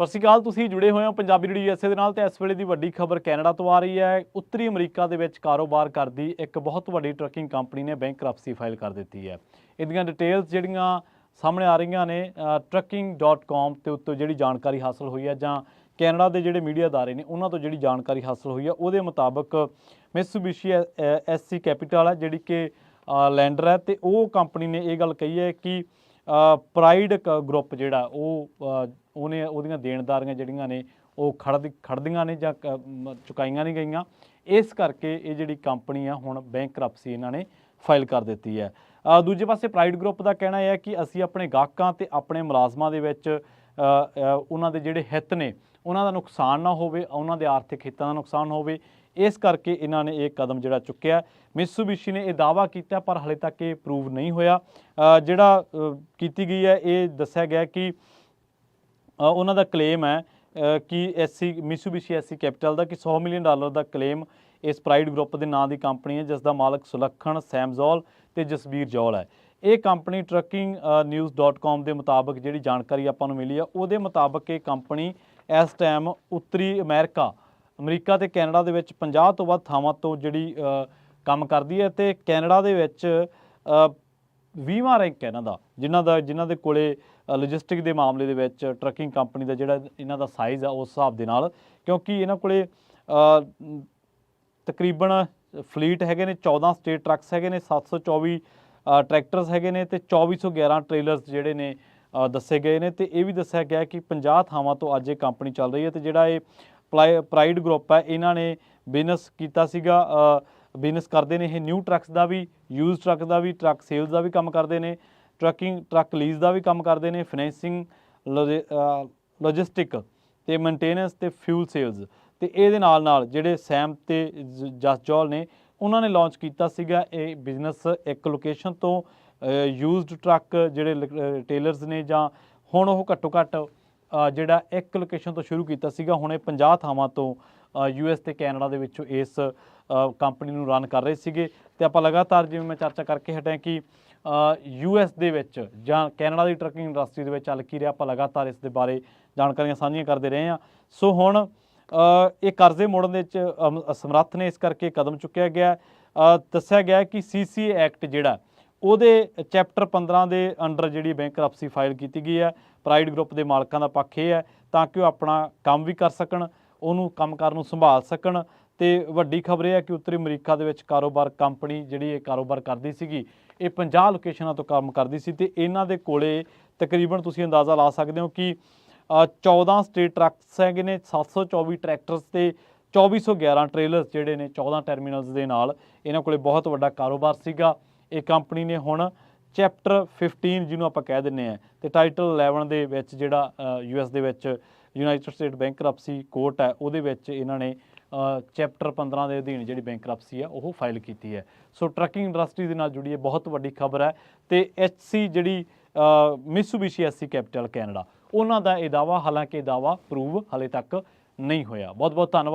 ਸਤਿ ਸ਼੍ਰੀ ਅਕਾਲ। ਤੁਸੀਂ ਜੁੜੇ ਹੋਏ ਹੋ ਪੰਜਾਬੀ ਰੇਡੀਓ USA ਦੇ ਨਾਲ ਤੇ ਇਸ ਵੇਲੇ ਦੀ ਵੱਡੀ ਖਬਰ ਕੈਨੇਡਾ ਤੋਂ ਆ ਰਹੀ ਹੈ। ਉੱਤਰੀ ਅਮਰੀਕਾ ਦੇ ਵਿੱਚ ਕਾਰੋਬਾਰ ਕਰਦੀ ਇੱਕ ਬਹੁਤ ਵੱਡੀ ਟਰੱਕਿੰਗ ਕੰਪਨੀ ਨੇ ਬੈਂਕਰਪਸੀ ਫਾਈਲ ਕਰ ਦਿੱਤੀ ਹੈ। ਇਹਦੀਆਂ ਡਿਟੇਲਸ ਜਿਹੜੀਆਂ ਸਾਹਮਣੇ ਆ ਰਹੀਆਂ ਨੇ trucking.com ਤੇ ਉੱਤੇ ਜਿਹੜੀ ਜਾਣਕਾਰੀ ਹਾਸਲ ਹੋਈ ਹੈ ਜਾਂ ਕੈਨੇਡਾ ਦੇ ਜਿਹੜੇ ਮੀਡੀਆ ਅਦਾਰੇ ਨੇ ਉਹਨਾਂ ਤੋਂ ਜਿਹੜੀ ਜਾਣਕਾਰੀ ਹਾਸਲ ਹੋਈ ਹੈ ਉਹਦੇ ਮੁਤਾਬਕ ਮਿਤਸੂਬਿਸ਼ੀ SC ਕੈਪੀਟਲ ਹੈ ਜਿਹੜੀ ਕਿ ਲੈਂਡਰ ਹੈ ਤੇ ਉਹ ਕੰਪਨੀ ਨੇ ਇਹ ਗੱਲ ਕਹੀ ਹੈ ਕਿ ਪ੍ਰਾਈਡ ਗਰੁੱਪ ਜਿਹੜਾ ਉਹਨੇ ਉਹਦੀਆਂ ਦੇਣਦਾਰੀਆਂ ਜਿਹੜੀਆਂ ਨੇ ਉਹ ਖੜਦੀਆਂ ਨੇ ਜਾਂ ਚੁਕਾਈਆਂ ਨਹੀਂ ਗਈਆਂ। ਇਸ ਕਰਕੇ ਇਹ ਜਿਹੜੀ ਕੰਪਨੀ ਆ ਹੁਣ ਬੈਂਕਰਪਸੀ ਇਹਨਾਂ ਨੇ ਫਾਈਲ ਕਰ ਦਿੱਤੀ ਹੈ। ਦੂਜੇ ਪਾਸੇ ਪ੍ਰਾਈਡ ਗਰੁੱਪ ਦਾ ਕਹਿਣਾ ਹੈ ਕਿ ਅਸੀਂ ਆਪਣੇ ਗਾਹਕਾਂ ਤੇ ਆਪਣੇ ਮੁਲਾਜ਼ਮਾਂ ਦੇ ਵਿੱਚ ਉਹਨਾਂ ਦੇ ਜਿਹੜੇ ਹਿੱਤ ਨੇ ਉਹਨਾਂ ਦਾ ਨੁਕਸਾਨ ਨਾ ਹੋਵੇ, ਉਹਨਾਂ ਦੇ ਆਰਥਿਕ ਹਿੱਤਾਂ ਦਾ ਨੁਕਸਾਨ ਹੋਵੇ, ਇਸ ਕਰਕੇ ਇਹਨਾਂ ਨੇ ਇਹ ਕਦਮ ਜਿਹੜਾ ਚੁੱਕਿਆ। ਮਿਤਸੂਬਿਸ਼ੀ ਨੇ ਇਹ ਦਾਅਵਾ ਕੀਤਾ ਪਰ ਹਾਲੇ ਤੱਕ ਇਹ ਪ੍ਰੂਵ ਨਹੀਂ ਹੋਇਆ। ਜਿਹੜਾ ਕੀਤੀ ਗਈ ਹੈ ਇਹ ਦੱਸਿਆ ਗਿਆ ਕਿ ਉਹਨਾਂ ਦਾ ਕਲੇਮ ਹੈ ਕਿ ਮਿਤਸੂਬਿਸ਼ੀ SC ਕੈਪੀਟਲ ਦਾ ਕਿ $100 ਮਿਲੀਅਨ ਦਾ ਕਲੇਮ ਇਸ ਪ੍ਰਾਈਡ ਗਰੁੱਪ ਦੇ ਨਾਂ ਦੀ ਕੰਪਨੀ ਹੈ ਜਿਸ ਦਾ ਮਾਲਕ ਸੁਲੱਖਣ ਸੈਮਜ਼ੋਲ ਤੇ ਜਸਬੀਰ ਜੌਲ ਹੈ। ਇਹ ਕੰਪਨੀ truckingnews.com ਦੇ ਮੁਤਾਬਕ ਜਿਹੜੀ ਜਾਣਕਾਰੀ ਆਪਾਂ ਨੂੰ ਮਿਲੀ ਆ ਉਹਦੇ ਮੁਤਾਬਕ ਇਹ ਕੰਪਨੀ ਇਸ ਟਾਈਮ ਉੱਤਰੀ ਅਮਰੀਕਾ ਤੇ ਕੈਨੇਡਾ ਦੇ ਵਿੱਚ 50 ਤੋਂ ਵੱਧ ਥਾਵਾਂ ਤੋਂ ਜਿਹੜੀ ਕੰਮ ਕਰਦੀ ਹੈ ਤੇ ਕੈਨੇਡਾ ਦੇ ਵਿੱਚ 20ਵਾਂ ਰੈਂਕ ਹੈ ਜਿਨ੍ਹਾਂ ਦੇ ਕੋਲੇ ਲੌਜਿਸਟਿਕ ਦੇ ਮਾਮਲੇ ਦੇ ਵਿੱਚ ਟਰੱਕਿੰਗ ਕੰਪਨੀ ਦਾ ਜਿਹੜਾ ਇਹਨਾਂ ਦਾ ਸਾਈਜ਼ ਆ ਉਸ ਹਿਸਾਬ ਦੇ ਨਾਲ, ਕਿਉਂਕਿ ਇਹਨਾਂ ਕੋਲੇ ਤਕਰੀਬਨ ਫਲੀਟ ਹੈਗੇ ਨੇ 14 ਸਟੇਟ ਟਰੱਕਸ ਹੈਗੇ ਨੇ, 724 ਟਰੈਕਟਰਸ ਹੈਗੇ ਨੇ ਤੇ 2411 ਟ੍ਰੇਲਰਸ ਜਿਹੜੇ ਨੇ ਦੱਸੇ ਗਏ ਨੇ। ਤੇ ਇਹ ਵੀ ਦੱਸਿਆ ਗਿਆ ਕਿ 50 ਥਾਵਾਂ ਤੋਂ ਅੱਜ ਇਹ ਕੰਪਨੀ ਚੱਲ ਰਹੀ ਹੈ ਤੇ ਜਿਹੜਾ ਇਹ ਪ੍ਰਾਈਡ ਗਰੁੱਪ ਹੈ ਇਹਨਾਂ ਨੇ ਬਿਜ਼ਨਸ ਕੀਤਾ ਸੀਗਾ। ਬਿਜ਼ਨਸ ਕਰਦੇ ਨੇ ਇਹ ਨਿਊ ਟਰੱਕਸ ਦਾ ਵੀ, ਯੂਜ਼ ਟਰੱਕ ਦਾ ਵੀ, ਟਰੱਕ ਸੇਲਸ ਦਾ ਵੀ ਕੰਮ ਕਰਦੇ ਨੇ, ਟਰੱਕ ਲੀਜ਼ ਦਾ ਵੀ ਕੰਮ ਕਰਦੇ ਨੇ, ਫਾਈਨੈਂਸਿੰਗ, ਲੌਜਿਸਟਿਕ ਤੇ ਮੇਨਟੇਨੈਂਸ ਤੇ ਫਿਊਲ ਸੇਲਸ। ਤੇ ਇਹਦੇ ਨਾਲ ਜਿਹੜੇ ਸੈਮ ਤੇ ਜਸਜੌਲ ਨੇ ਉਹਨਾਂ ਨੇ ਲਾਂਚ ਕੀਤਾ ਸੀਗਾ ਇਹ ਬਿਜ਼ਨਸ ਇੱਕ ਲੋਕੇਸ਼ਨ ਤੋਂ ਯੂਜ਼ਡ ਟਰੱਕ ਜਿਹੜੇ ਰਿਟੇਲਰਸ ਨੇ ਜਾਂ ਹੁਣ ਉਹ ਘੱਟੋ ਘੱਟ ਜਿਹੜਾ ਇੱਕ ਲੋਕੇਸ਼ਨ ਤੋਂ ਸ਼ੁਰੂ ਕੀਤਾ ਸੀਗਾ, ਹੁਣ ਇਹ 50 ਥਾਵਾਂ ਤੋਂ US ਤੇ ਕੈਨੇਡਾ ਦੇ ਵਿੱਚੋਂ ਇਸ ਕੰਪਨੀ ਨੂੰ ਰਨ ਕਰ ਰਹੇ ਸੀਗੇ। ਤੇ ਆਪਾਂ ਲਗਾਤਾਰ ਜਿਵੇਂ ਮੈਂ ਚਰਚਾ ਕਰਕੇ ਹਟਿਆ ਕਿ US ਦੇ ਵਿੱਚ ਜਾਂ ਕੈਨੇਡਾ ਦੀ ਟਰੱਕਿੰਗ ਇੰਡਸਟਰੀ ਦੇ ਵਿੱਚ ਚੱਲ ਕੀ ਰਿਹਾ, ਆਪਾਂ ਲਗਾਤਾਰ ਇਸ ਦੇ ਬਾਰੇ ਜਾਣਕਾਰੀਆਂ ਸਾਂਝੀਆਂ ਕਰਦੇ ਰਹੇ ਹਾਂ। ਸੋ ਹੁਣ ਇਹ ਕਰਜ਼ੇ ਮੋੜਨ ਦੇ ਵਿੱਚ ਅਸਮਰੱਥ ਨੇ, ਇਸ ਕਰਕੇ ਕਦਮ ਚੁੱਕਿਆ ਗਿਆ। ਦੱਸਿਆ ਗਿਆ ਕਿ CCA ਐਕਟ ਜਿਹੜਾ ਉਹਦੇ ਚੈਪਟਰ 15 ਦੇ ਅੰਡਰ ਜਿਹੜੀ ਬੈਂਕਰਪਸੀ ਫਾਈਲ ਕੀਤੀ ਗਈ ਹੈ। ਪ੍ਰਾਈਡ ਗਰੁੱਪ ਦੇ ਮਾਲਕਾਂ ਦਾ ਪੱਖ ਇਹ ਹੈ ਤਾਂ ਕਿ ਉਹ ਆਪਣਾ ਕੰਮ ਵੀ ਕਰ ਸਕਣ, ਉਹਨੂੰ ਕੰਮਕਾਰ ਨੂੰ ਸੰਭਾਲ ਸਕਣ। ਤੇ ਵੱਡੀ ਖਬਰ ਇਹ ਹੈ ਕਿ ਉੱਤਰੀ ਅਮਰੀਕਾ ਦੇ ਵਿੱਚ ਕੰਪਨੀ ਜਿਹੜੀ ਇਹ ਕਾਰੋਬਾਰ ਕਰਦੀ ਸੀਗੀ ਇਹ 50 ਲੋਕੇਸ਼ਨਾਂ ਤੋਂ ਕੰਮ ਕਰਦੀ ਸੀ ਤੇ ਇਹਨਾਂ ਦੇ ਕੋਲੇ ਤਕਰੀਬਨ ਤੁਸੀਂ ਅੰਦਾਜ਼ਾ ਲਾ ਸਕਦੇ ਹੋ ਕਿ 14 ਸਟੇਟ ਟਰੱਕਸ ਹੈਗੇ ਨੇ, 724 ਟਰੈਕਟਰਸ ਤੇ 2411 ਟ੍ਰੇਲਰਸ ਜਿਹੜੇ ਨੇ 14 ਟਰਮੀਨਲਸ ਦੇ ਨਾਲ ਇਹਨਾਂ ਕੋਲੇ ਬਹੁਤ ਵੱਡਾ ਕਾਰੋਬਾਰ ਸੀਗਾ। ਇਹ ਕੰਪਨੀ ਨੇ ਹੁਣ ਚੈਪਟਰ 15 ਜਿਹਨੂੰ ਆਪਾਂ ਕਹਿ ਦਿੰਦੇ ਹਾਂ ਤੇ ਟਾਈਟਲ 11 ਦੇ ਵਿੱਚ ਜਿਹੜਾ US ਦੇ ਵਿੱਚ ਯੂਨਾਈਟਿਡ ਸਟੇਟ ਬੈਂਕਰਪਸੀ ਕੋਰਟ ਹੈ ਉਹਦੇ ਵਿੱਚ ਇਹਨਾਂ ਨੇ ਚੈਪਟਰ 15 ਦੇ ਅਧੀਨ ਜਿਹੜੀ ਬੈਂਕਰਪਸੀ ਹੈ ਉਹ ਫਾਈਲ ਕੀਤੀ ਹੈ। ਸੋ ਟਰੱਕਿੰਗ ਇੰਡਸਟਰੀ ਦੇ ਨਾਲ ਜੁੜੀ ਇਹ ਬਹੁਤ ਵੱਡੀ ਖਬਰ ਹੈ ਤੇ HC ਜਿਹੜੀ ਮਿਤਸੂਬਿਸ਼ੀ SC ਕੈਪੀਟਲ ਕੈਨੇਡਾ ਉਹਨਾਂ ਦਾ ਇਹ ਦਾਅਵਾ, ਹਾਲਾਂਕਿ ਇਹ ਦਾਅਵਾ ਪ੍ਰੂਵ ਹਾਲੇ ਤੱਕ ਨਹੀਂ ਹੋਇਆ। ਬਹੁਤ ਬਹੁਤ ਧੰਨਵਾਦ।